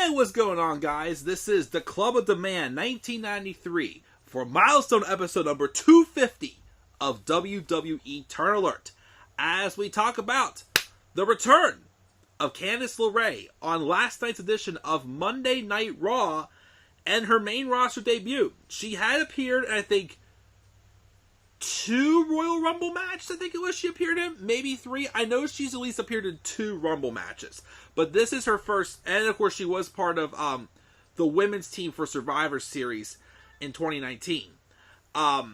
Hey, what's going on, guys? This is the Club of Demand 1993 for milestone episode number 250 of WWE Turn Alert, as we talk about the return of Candice LeRae on last night's edition of Monday Night Raw and her main roster debut. She had appeared in, I think, 2 Royal Rumble matches, I think it was she appeared in. Maybe 3. I know she's at least appeared in 2 Rumble matches. But this is her first, and of course she was part of the women's team for Survivor Series in 2019. But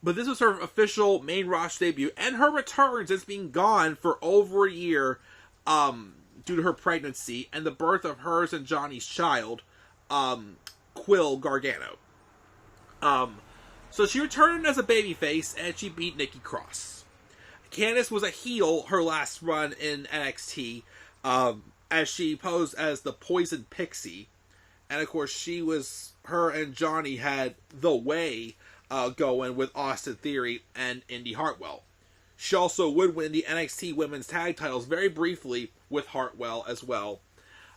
this was her official main roster debut, and her return since being gone for over a year due to her pregnancy and the birth of hers and Johnny's child, Quill Gargano. So she returned as a babyface, and she beat Nikki Cross. Candice was a heel her last run in NXT, as she posed as the Poison Pixie. And of course, her and Johnny had The Way going with Austin Theory and Indy Hartwell. She also would win the NXT Women's Tag Titles very briefly with Hartwell as well.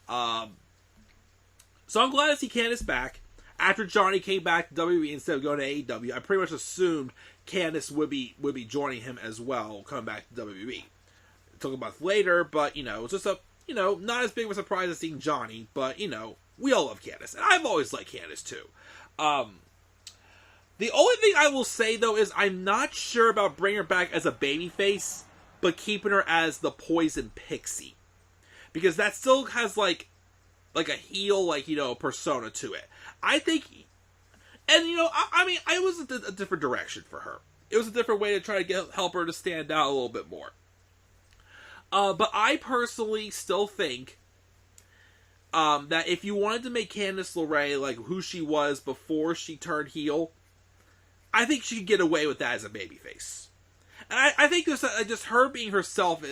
So I'm glad to see Candice back. After Johnny came back to WWE instead of going to AEW, I pretty much assumed Candice would be joining him as well, coming back to WWE. It took a month later, but, it's just not as big of a surprise as seeing Johnny, but, we all love Candice, and I've always liked Candice, too. The only thing I will say, though, is I'm not sure about bringing her back as a babyface, but keeping her as the Poison Pixie. Because that still has, like a heel, persona to it. I think, and I was a different direction for her. It was a different way to try to help her to stand out a little bit more. But I personally still think that if you wanted to make Candice LeRae like who she was before she turned heel, I think she could get away with that as a babyface. And I think just her being herself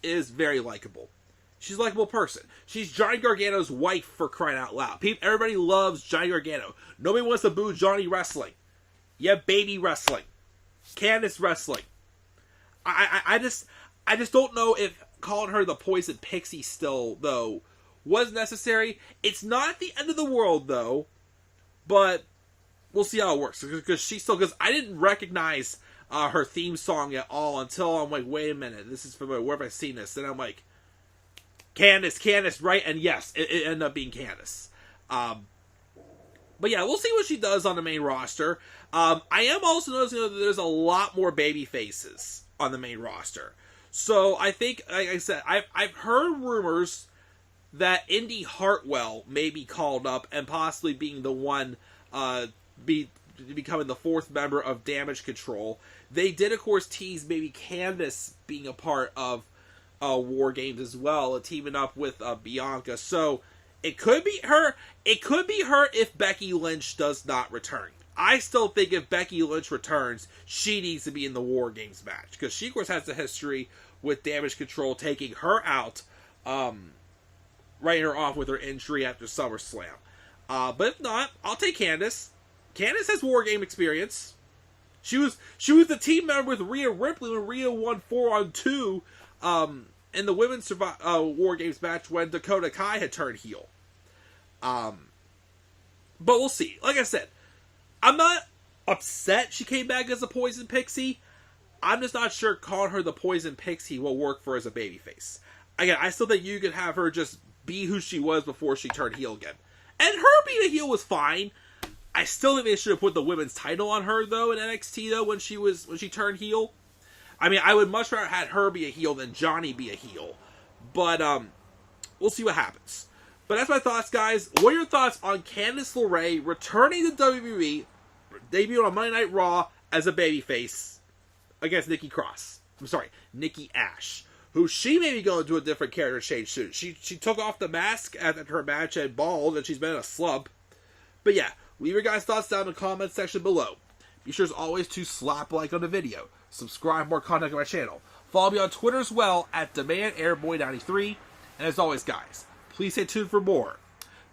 is very likable. She's a likable person. She's Johnny Gargano's wife, for crying out loud. Everybody loves Johnny Gargano. Nobody wants to boo Johnny wrestling. Yeah, baby wrestling. Candice wrestling. I just don't know if calling her the Poison Pixie still, though, was necessary. It's not the end of the world, though. But we'll see how it works. Because I didn't recognize her theme song at all until I'm like, wait a minute, this is familiar. Where have I seen this? And I'm like, Candice, right? And yes, it ended up being Candice. But yeah, we'll see what she does on the main roster. I am also noticing that there's a lot more baby faces on the main roster. So I think, like I said, I've heard rumors that Indy Hartwell may be called up and possibly being the one becoming the 4th member of Damage Control. They did, of course, tease maybe Candice being a part of War Games as well, teaming up with Bianca. So it could be her. It could be her if Becky Lynch does not return. I still think if Becky Lynch returns, she needs to be in the War Games match, because she, of course, has the history with Damage Control taking her out, writing her off with her injury after SummerSlam. But if not, I'll take Candice. Candice has War Game experience. She was the team member with Rhea Ripley when Rhea won 4-on-2 in the women's War Games match when Dakota Kai had turned heel. But we'll see. Like I said, I'm not upset she came back as a Poison Pixie. I'm just not sure calling her the Poison Pixie will work for her as a babyface. Again, I still think you could have her just be who she was before she turned heel again. And her being a heel was fine. I still think they should have put the women's title on her, though, in NXT, though, when she turned heel. I mean, I would much rather have her be a heel than Johnny be a heel. But, we'll see what happens. But that's my thoughts, guys. What are your thoughts on Candice LeRae returning to WWE, debuting on Monday Night Raw as a babyface against Nikki A.S.H, who she may be going to a different character change soon. She took off the mask after her match at Bald, and she's been in a slump. But yeah, leave your guys' thoughts down in the comments section below. Be sure as always to slap like on the video. Subscribe for more content on my channel. Follow me on Twitter as well at DemandAirboy93. And as always, guys, please stay tuned for more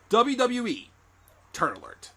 WWE Turn Alert.